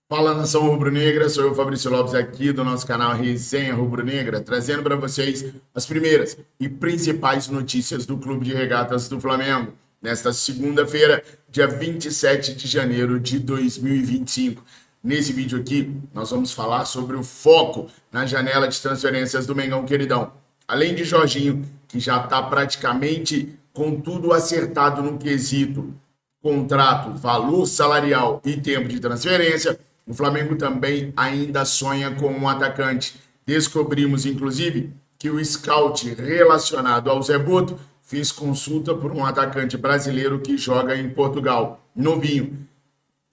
Fala, nação rubro-negra, sou eu, Fabrício Lopes, aqui do nosso canal Resenha Rubro-Negra, trazendo para vocês as primeiras e principais notícias do Clube de Regatas do Flamengo, nesta segunda-feira, dia 27 de janeiro de 2025. Nesse vídeo aqui, nós vamos falar sobre o foco na janela de transferências do Mengão Queridão. Além de Jorginho, que já está praticamente com tudo acertado no quesito contrato, valor salarial e tempo de transferência, o Flamengo também ainda sonha com um atacante. Descobrimos, inclusive, que o scout relacionado ao Zé Boto fez consulta por um atacante brasileiro que joga em Portugal, novinho.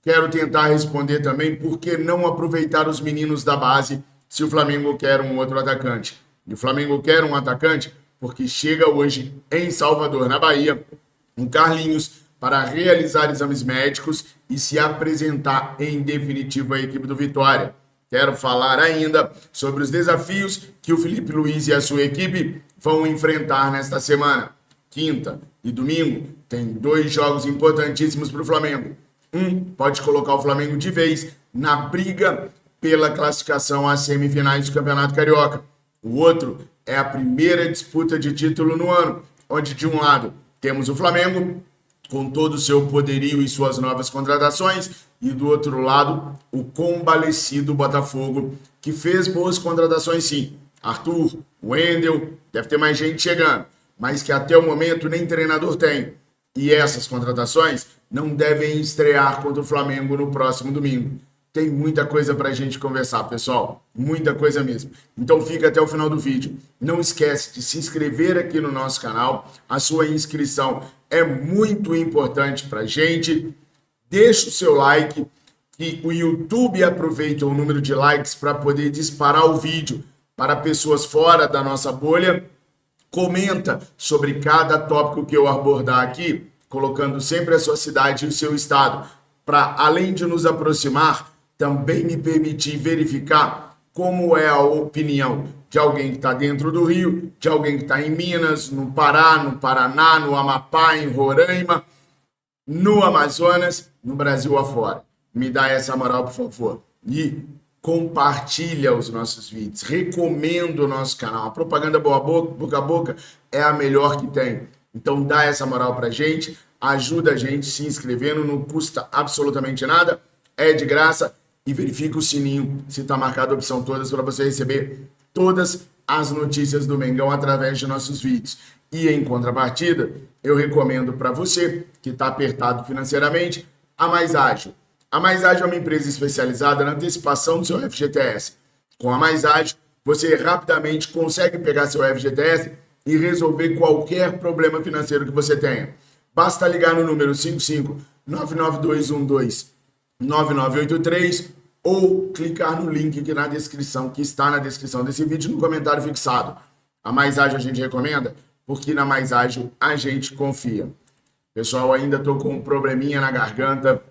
Quero tentar responder também por que não aproveitar os meninos da base se o Flamengo quer um outro atacante. E o Flamengo quer um atacante porque chega hoje em Salvador, na Bahia, um Carlinhos para realizar exames médicos e se apresentar em definitivo à equipe do Vitória. Quero falar ainda sobre os desafios que o Felipe Luiz e a sua equipe vão enfrentar nesta semana. Quinta e domingo tem 2 jogos importantíssimos para o Flamengo. Um pode colocar o Flamengo de vez na briga pela classificação às semifinais do Campeonato Carioca. O outro é a primeira disputa de título no ano, onde de um lado temos o Flamengo com todo o seu poderio e suas novas contratações, e do outro lado, o combalecido Botafogo, que fez boas contratações sim. Arthur, Wendel, deve ter mais gente chegando, mas que até o momento nem treinador tem. E essas contratações não devem estrear contra o Flamengo no próximo domingo. Tem muita coisa para a gente conversar, pessoal. Muita coisa mesmo. Então fica até o final do vídeo. Não esquece de se inscrever aqui no nosso canal. A sua inscrição é muito importante para a gente. Deixa o seu like, que o YouTube aproveita o número de likes para poder disparar o vídeo para pessoas fora da nossa bolha. Comenta sobre cada tópico que eu abordar aqui, colocando sempre a sua cidade e o seu estado, para além de nos aproximar, também me permitir verificar como é a opinião de alguém que está dentro do Rio, de alguém que está em Minas, no Pará, no Paraná, no Amapá, em Roraima, no Amazonas, no Brasil afora. Me dá essa moral, por favor. E compartilha os nossos vídeos, recomenda o nosso canal. A propaganda boca a boca é a melhor que tem. Então dá essa moral pra gente, ajuda a gente se inscrevendo, não custa absolutamente nada, é de graça. E verifica o sininho se está marcada a opção todas para você receber todas as notícias do Mengão através de nossos vídeos. E em contrapartida, eu recomendo para você que está apertado financeiramente a Mais Ágil. A Mais Ágil é uma empresa especializada na antecipação do seu FGTS. Com a Mais Ágil, você rapidamente consegue pegar seu FGTS e resolver qualquer problema financeiro que você tenha. Basta ligar no número 55 99212 9983 ou clicar no link aqui na descrição, que está na descrição desse vídeo, no comentário fixado. A Mais Ágil a gente recomenda porque na Mais Ágil a gente confia. Pessoal, ainda estou com um probleminha na garganta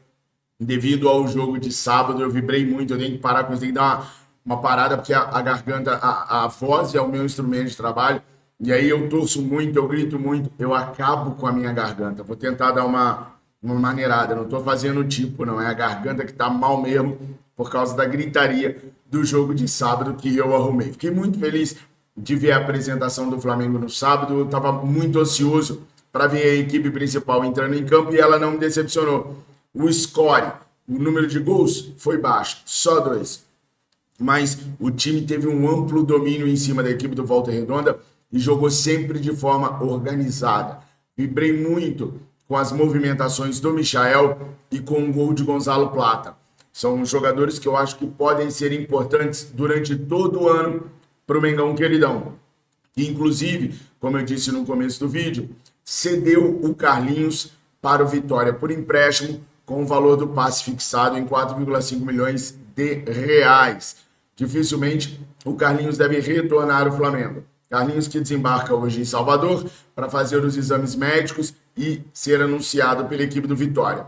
devido ao jogo de sábado. Eu vibrei muito, eu tenho que parar com isso, tenho que dar uma parada porque a garganta, a voz é o meu instrumento de trabalho. E aí eu torço muito, eu grito muito, eu acabo com a minha garganta. Vou tentar dar uma maneirada, não estou fazendo tipo, não. É a garganta que está mal mesmo por causa da gritaria do jogo de sábado que eu arrumei. Fiquei muito feliz de ver a apresentação do Flamengo no sábado. Eu estava muito ansioso para ver a equipe principal entrando em campo e ela não me decepcionou. O score, o número de gols foi baixo, só 2. Mas o time teve um amplo domínio em cima da equipe do Volta Redonda e jogou sempre de forma organizada. Vibrei muito com as movimentações do Michael e com o gol de Gonzalo Plata. São jogadores que eu acho que podem ser importantes durante todo o ano para o Mengão Queridão. Que, inclusive, como eu disse no começo do vídeo, cedeu o Carlinhos para o Vitória por empréstimo com o valor do passe fixado em 4,5 milhões de reais. Dificilmente o Carlinhos deve retornar ao Flamengo. Carlinhos que desembarca hoje em Salvador para fazer os exames médicos e ser anunciado pela equipe do Vitória.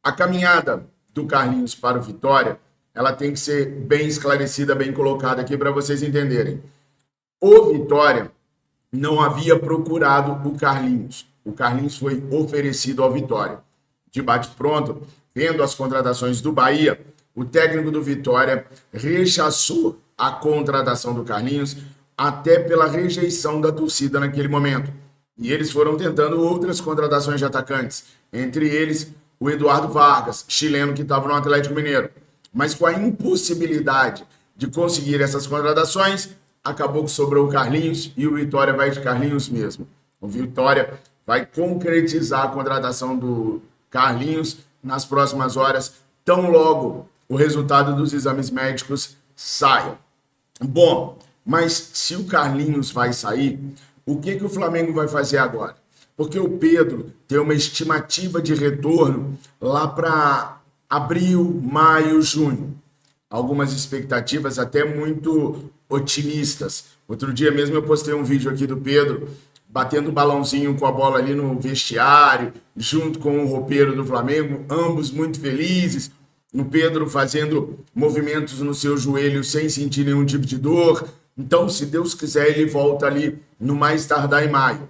A caminhada do Carlinhos para o Vitória, ela tem que ser bem esclarecida, bem colocada aqui para vocês entenderem. O Vitória não havia procurado o Carlinhos. O Carlinhos foi oferecido ao Vitória. De bate-pronto, vendo as contratações do Bahia, o técnico do Vitória rechaçou a contratação do Carlinhos, até pela rejeição da torcida naquele momento. E eles foram tentando outras contratações de atacantes, entre eles o Eduardo Vargas, chileno que estava no Atlético Mineiro. Mas com a impossibilidade de conseguir essas contratações, acabou que sobrou o Carlinhos e o Vitória vai de Carlinhos mesmo. O Vitória vai concretizar a contratação do Carlinhos nas próximas horas, tão logo o resultado dos exames médicos saia. Bom, mas se o Carlinhos vai sair, o que o Flamengo vai fazer agora? Porque o Pedro tem uma estimativa de retorno lá para abril, maio, junho. Algumas expectativas até muito otimistas. Outro dia mesmo eu postei um vídeo aqui do Pedro batendo balãozinho com a bola ali no vestiário, junto com o roupeiro do Flamengo, ambos muito felizes. O Pedro fazendo movimentos no seu joelho sem sentir nenhum tipo de dor. Então, se Deus quiser, ele volta ali no mais tardar em maio.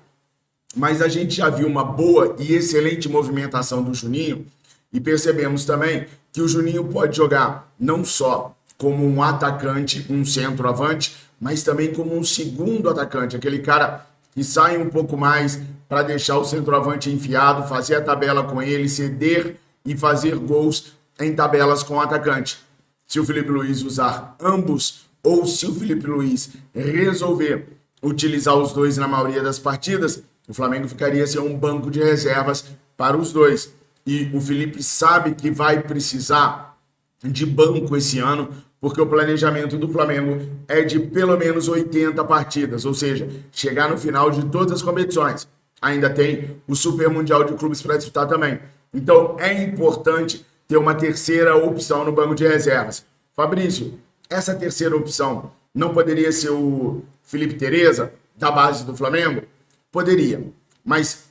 Mas a gente já viu uma boa e excelente movimentação do Juninho e percebemos também que o Juninho pode jogar não só como um atacante, um centroavante, mas também como um segundo atacante, aquele cara que sai um pouco mais para deixar o centroavante enfiado, fazer a tabela com ele, ceder e fazer gols em tabelas com o atacante. Se o Felipe Luiz usar ambos, ou se o Felipe Luiz resolver utilizar os dois na maioria das partidas, o Flamengo ficaria sem um banco de reservas para os dois. E o Felipe sabe que vai precisar de banco esse ano, porque o planejamento do Flamengo é de pelo menos 80 partidas, ou seja, chegar no final de todas as competições. Ainda tem o Super Mundial de Clubes para disputar também. Então é importante ter uma terceira opção no banco de reservas. Fabrício, essa terceira opção não poderia ser o Felipe Tereza, da base do Flamengo? Poderia, mas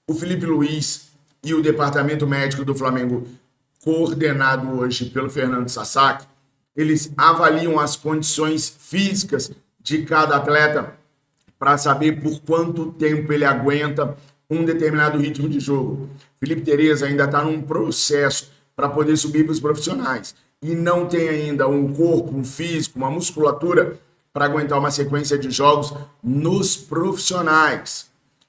o Felipe Luiz e o departamento médico do Flamengo, coordenado hoje pelo Fernando Sasaki, eles avaliam as condições físicas de cada atleta para saber por quanto tempo ele aguenta um determinado ritmo de jogo. Felipe Tereza ainda está num processo para poder subir para os profissionais e não tem ainda um corpo, um físico, uma musculatura para aguentar uma sequência de jogos nos profissionais.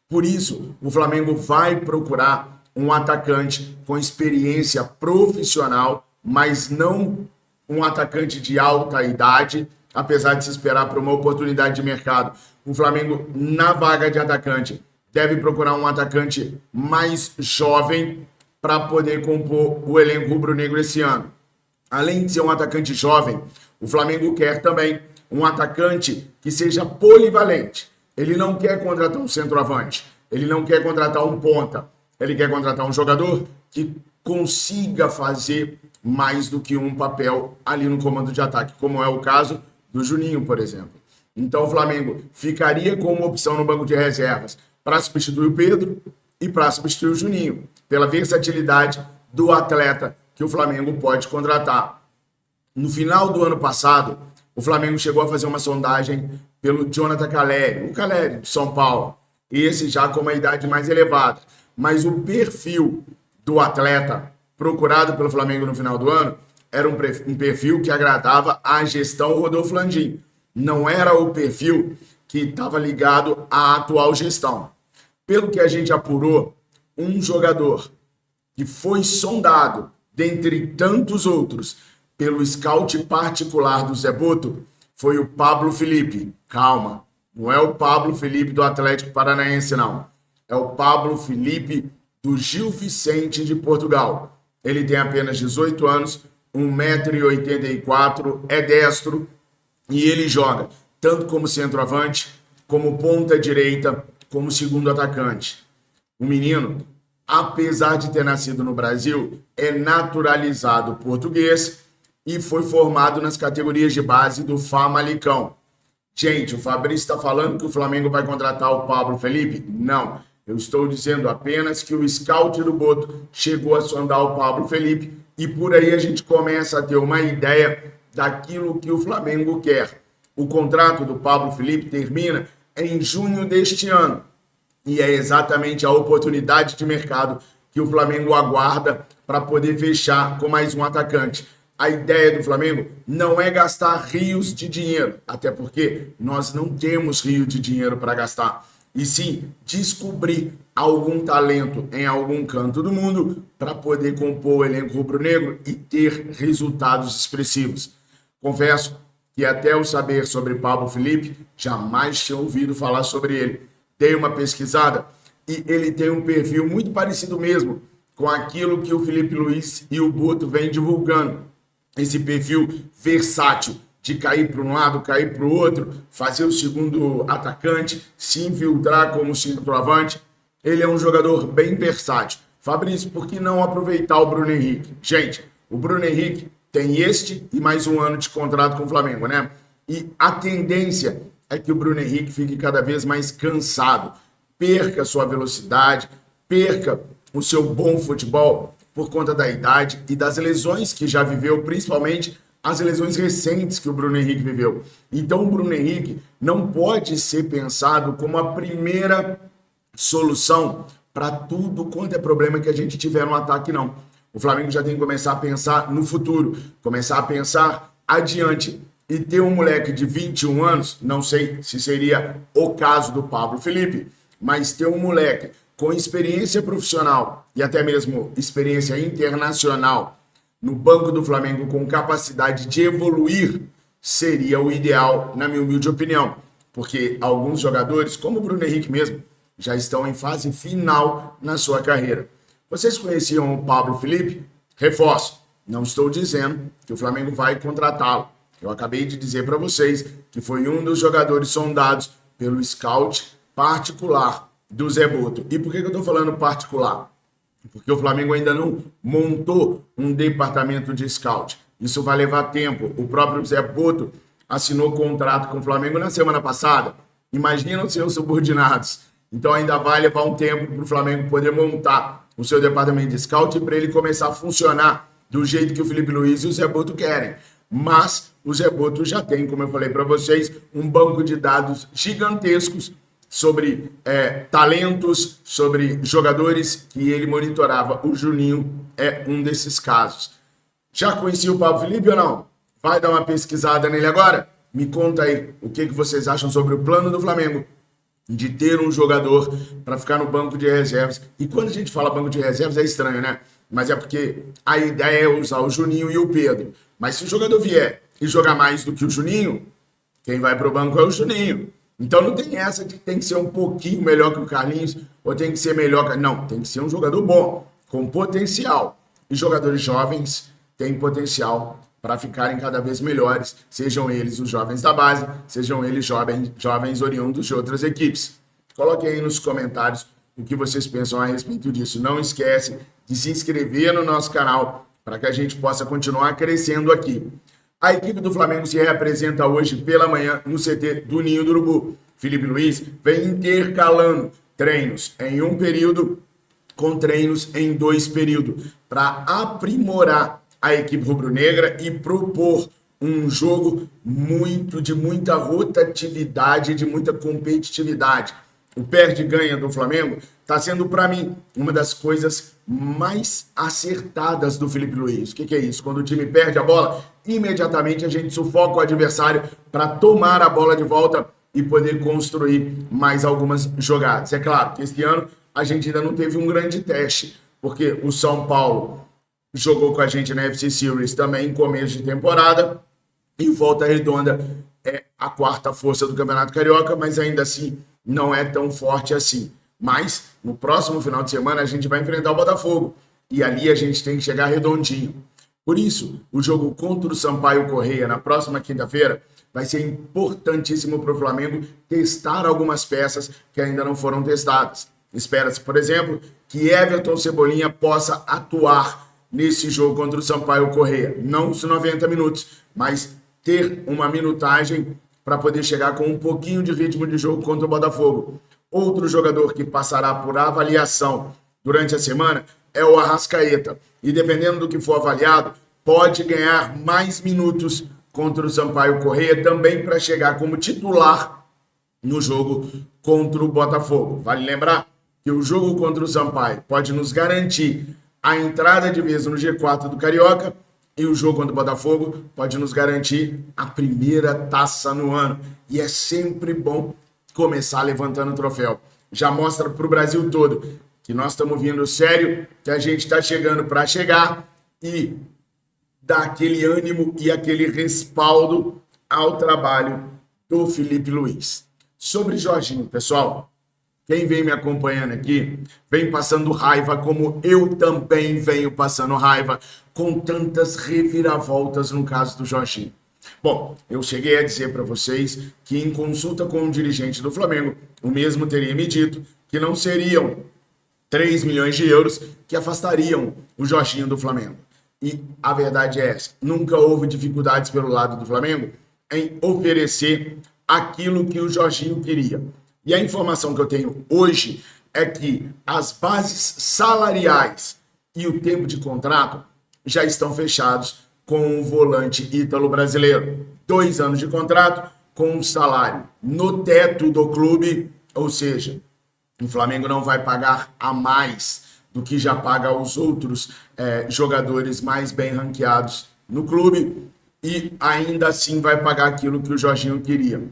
Por isso, o Flamengo vai procurar um atacante com experiência profissional, mas não um atacante de alta idade, apesar de se esperar por uma oportunidade de mercado. O Flamengo, na vaga de atacante, deve procurar um atacante mais jovem para poder compor o elenco rubro-negro esse ano. Além de ser um atacante jovem, o Flamengo quer também um atacante que seja polivalente. Ele não quer contratar um centroavante, ele não quer contratar um ponta, ele quer contratar um jogador que consiga fazer mais do que um papel ali no comando de ataque, como é o caso do Juninho, por exemplo. Então o Flamengo ficaria com uma opção no banco de reservas para substituir o Pedro e para substituir o Juninho, pela versatilidade do atleta que o Flamengo pode contratar. No final do ano passado, o Flamengo chegou a fazer uma sondagem pelo Jonathan Calleri, o Calleri de São Paulo, esse já com uma idade mais elevada. Mas o perfil do atleta procurado pelo Flamengo no final do ano era um perfil que agradava à gestão Rodolfo Landim. Não era o perfil que estava ligado à atual gestão. Pelo que a gente apurou, um jogador que foi sondado, dentre tantos outros, pelo scout particular do Zé Boto, foi o Pablo Felipe. Calma, não é o Pablo Felipe do Atlético Paranaense, não. É o Pablo Felipe do Gil Vicente de Portugal. Ele tem apenas 18 anos, 1,84 m, é destro e ele joga tanto como centroavante, como ponta direita, como segundo atacante. O menino, apesar de ter nascido no Brasil, é naturalizado português e foi formado nas categorias de base do Famalicão. Gente, o Fabrício está falando que o Flamengo vai contratar o Pablo Felipe? Não. Eu estou dizendo apenas que o scout do Boto chegou a sondar o Pablo Felipe e por aí a gente começa a ter uma ideia daquilo que o Flamengo quer. O contrato do Pablo Felipe termina em junho deste ano e é exatamente a oportunidade de mercado que o Flamengo aguarda para poder fechar com mais um atacante. a ideia do Flamengo não é gastar rios de dinheiro, até porque nós não temos rio de dinheiro para gastar, e sim descobrir algum talento em algum canto do mundo para poder compor o elenco rubro-negro e ter resultados expressivos. Confesso que até eu saber sobre Pablo Felipe, jamais tinha ouvido falar sobre ele. Dei uma pesquisada e ele tem um perfil muito parecido mesmo com aquilo que o Felipe Luiz e o Boto vêm divulgando. Esse perfil versátil de cair para um lado, cair para o outro, fazer o segundo atacante, se infiltrar como centroavante. Ele é um jogador bem versátil. Fabrício, por que não aproveitar o Bruno Henrique? Gente, o Bruno Henrique tem este e mais um ano de contrato com o Flamengo, né? E a tendência é que o Bruno Henrique fique cada vez mais cansado, perca sua velocidade, perca o seu bom futebol por conta da idade e das lesões que já viveu, principalmente as lesões recentes que o Bruno Henrique viveu. Então o Bruno Henrique não pode ser pensado como a primeira solução para tudo quanto é problema que a gente tiver no ataque, não. O Flamengo já tem que começar a pensar no futuro, começar a pensar adiante. E ter um moleque de 21 anos, não sei se seria o caso do Pablo Felipe, mas ter um moleque com experiência profissional e até mesmo experiência internacional no banco do Flamengo com capacidade de evoluir seria o ideal, na minha humilde opinião. Porque alguns jogadores, como o Bruno Henrique mesmo, já estão em fase final na sua carreira. Vocês conheciam o Pablo Felipe? Reforço, não estou dizendo que o Flamengo vai contratá-lo. Eu acabei de dizer para vocês que foi um dos jogadores sondados pelo scout particular do Zé Boto. E por que eu estou falando particular? Porque o Flamengo ainda não montou um departamento de scout. Isso vai levar tempo. O próprio Zé Boto assinou contrato com o Flamengo na semana passada. Imagina os seus subordinados. Então ainda vai levar um tempo para o Flamengo poder montar o seu departamento de scout e para ele começar a funcionar do jeito que o Felipe Luiz e o Zé Boto querem. Mas o Zé Boto já tem, como eu falei para vocês, um banco de dados gigantescos sobre talentos, sobre jogadores que ele monitorava. O Juninho é um desses casos. Já conhecia o Pablo Felipe ou não? Vai dar uma pesquisada nele agora? Me conta aí o que vocês acham sobre o plano do Flamengo de ter um jogador para ficar no banco de reservas. E quando a gente fala banco de reservas é estranho, né? Mas é porque a ideia é usar o Juninho e o Pedro. Mas se o jogador vier e jogar mais do que o Juninho, quem vai para o banco é o Juninho. Então não tem essa de que tem que ser um pouquinho melhor que o Carlinhos ou tem que ser melhor que... Não, tem que ser um jogador bom, com potencial. E jogadores jovens têm potencial para ficarem cada vez melhores, sejam eles os jovens da base, sejam eles jovens oriundos de outras equipes. Coloquem aí nos comentários o que vocês pensam a respeito disso. Não esquece de se inscrever no nosso canal para que a gente possa continuar crescendo aqui. A equipe do Flamengo se reapresenta hoje pela manhã no CT do Ninho do Urubu. Felipe Luiz vem intercalando treinos em um período com treinos em 2 períodos para aprimorar a equipe rubro-negra e propor um jogo de muita rotatividade, de muita competitividade. O perde-ganha do Flamengo está sendo, para mim, uma das coisas mais acertadas do Felipe Luiz. O que é isso? Quando o time perde a bola, imediatamente a gente sufoca o adversário para tomar a bola de volta e poder construir mais algumas jogadas. É claro que esse ano a gente ainda não teve um grande teste, porque o São Paulo jogou com a gente na FC Series também em começo de temporada e Volta Redonda é a 4ª força do Campeonato Carioca, mas ainda assim não é tão forte assim. Mas no próximo final de semana a gente vai enfrentar o Botafogo e ali a gente tem que chegar redondinho. Por isso, o jogo contra o Sampaio Corrêa na próxima quinta-feira vai ser importantíssimo para o Flamengo testar algumas peças que ainda não foram testadas. Espera-se, por exemplo, que Everton Cebolinha possa atuar nesse jogo contra o Sampaio Corrêa. Não os 90 minutos, mas ter uma minutagem para poder chegar com um pouquinho de ritmo de jogo contra o Botafogo. Outro jogador que passará por avaliação durante a semana é o Arrascaeta. E dependendo do que for avaliado, pode ganhar mais minutos contra o Sampaio Corrêa também para chegar como titular no jogo contra o Botafogo. Vale lembrar que o jogo contra o Sampaio pode nos garantir a entrada de vez no G4 do Carioca e o jogo contra o Botafogo pode nos garantir a primeira taça no ano. E é sempre bom começar levantando o troféu. Já mostra para o Brasil todo que nós estamos vindo sério, que a gente está chegando para chegar e dar aquele ânimo e aquele respaldo ao trabalho do Felipe Luiz. Sobre Jorginho, pessoal, quem vem me acompanhando aqui vem passando raiva, como eu também venho passando raiva, com tantas reviravoltas no caso do Jorginho. Bom, eu cheguei a dizer para vocês que em consulta com um dirigente do Flamengo, o mesmo teria me dito que não seriam 3 milhões de euros que afastariam o Jorginho do Flamengo. E a verdade é essa, nunca houve dificuldades pelo lado do Flamengo em oferecer aquilo que o Jorginho queria. E a informação que eu tenho hoje é que as bases salariais e o tempo de contrato já estão fechados com o volante ítalo-brasileiro. 2 anos de contrato com um salário no teto do clube, ou seja, o Flamengo não vai pagar a mais do que já paga aos outros jogadores mais bem ranqueados no clube e ainda assim vai pagar aquilo que o Jorginho queria.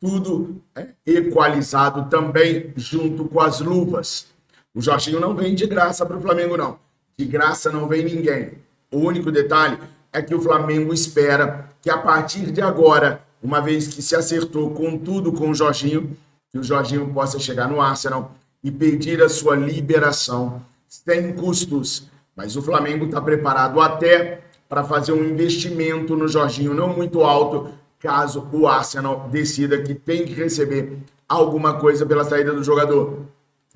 Tudo equalizado também junto com as luvas. O Jorginho não vem de graça para o Flamengo, não. De graça não vem ninguém. O único detalhe é que o Flamengo espera que a partir de agora, uma vez que se acertou com tudo com o Jorginho, que o Jorginho possa chegar no Arsenal e pedir a sua liberação sem custos. Mas o Flamengo está preparado até para fazer um investimento no Jorginho não muito alto, caso o Arsenal decida que tem que receber alguma coisa pela saída do jogador.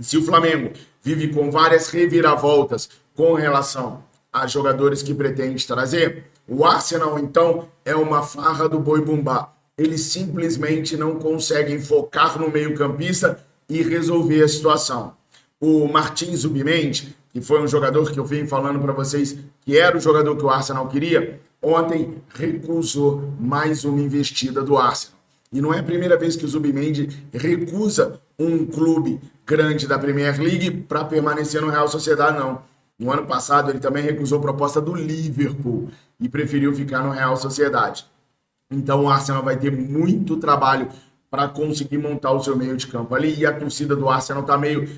Se o Flamengo vive com várias reviravoltas com relação a jogadores que pretende trazer, o Arsenal, então, é uma farra do boi bumbá. Eles simplesmente não conseguem focar no meio-campista e resolver a situação. O Martin Zubimendi, que foi um jogador que eu vim falando para vocês que era o jogador que o Arsenal queria, ontem recusou mais uma investida do Arsenal. E não é a primeira vez que o Zubimendi recusa um clube grande da Premier League para permanecer no Real Sociedade, não. No ano passado, ele também recusou a proposta do Liverpool e preferiu ficar no Real Sociedade. Então, o Arsenal vai ter muito trabalho para conseguir montar o seu meio de campo ali. E a torcida do Arsenal está meio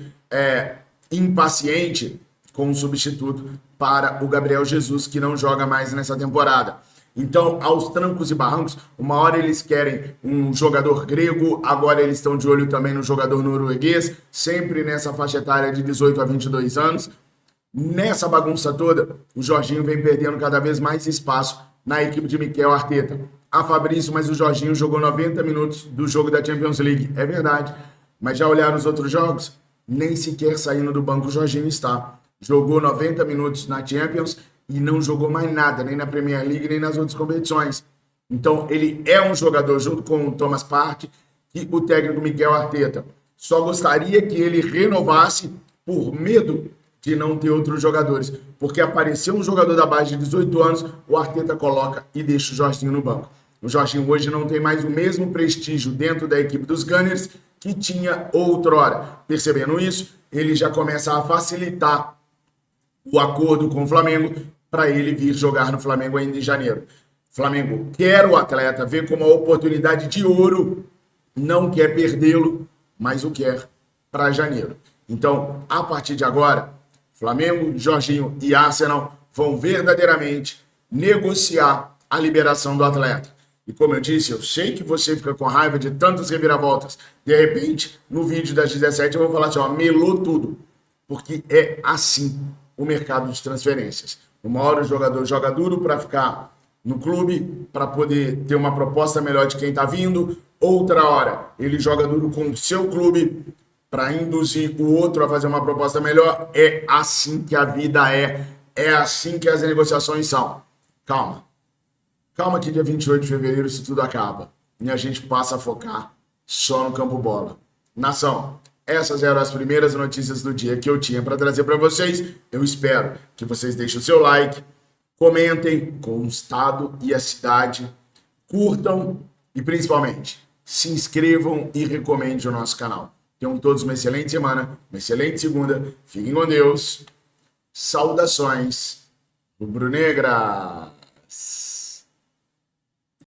impaciente com o substituto para o Gabriel Jesus, que não joga mais nessa temporada. Então, aos trancos e barrancos, uma hora eles querem um jogador grego, agora eles estão de olho também no jogador norueguês, sempre nessa faixa etária de 18 a 22 anos. Nessa bagunça toda, o Jorginho vem perdendo cada vez mais espaço na equipe de Mikel Arteta. Fabrício, mas o Jorginho jogou 90 minutos do jogo da Champions League. É verdade, mas já olharam os outros jogos? Nem sequer saindo do banco o Jorginho está. Jogou 90 minutos na Champions e não jogou mais nada, nem na Premier League, nem nas outras competições. Então, ele é um jogador, junto com o Thomas Partey e o técnico Mikel Arteta. Só gostaria que ele renovasse por medo de não ter outros jogadores. Porque apareceu um jogador da base de 18 anos, o Arteta coloca e deixa o Jorginho no banco. O Jorginho hoje não tem mais o mesmo prestígio dentro da equipe dos Gunners que tinha outrora. Percebendo isso, ele já começa a facilitar o acordo com o Flamengo para ele vir jogar no Flamengo ainda em janeiro. O Flamengo quer o atleta, vê como uma oportunidade de ouro, não quer perdê-lo, mas o quer para janeiro. Então, a partir de agora, Flamengo, Jorginho e Arsenal vão verdadeiramente negociar a liberação do atleta. E como eu disse, eu sei que você fica com raiva de tantas reviravoltas. De repente, no vídeo das 17 eu vou falar assim, ó, melou tudo. Porque é assim o mercado de transferências. Uma hora o jogador joga duro para ficar no clube, para poder ter uma proposta melhor de quem está vindo. Outra hora, ele joga duro com o seu clube para induzir o outro a fazer uma proposta melhor. É assim que a vida é. É assim que as negociações são. Calma. Calma que dia 28 de fevereiro isso tudo acaba. E a gente passa a focar só no campo bola. Nação, essas eram as primeiras notícias do dia que eu tinha para trazer para vocês. Eu espero que vocês deixem o seu like, comentem com o estado e a cidade, curtam e principalmente se inscrevam e recomendem o nosso canal. Tenham todos uma excelente semana, uma excelente segunda. Fiquem com Deus. Saudações rubro-negras. mais.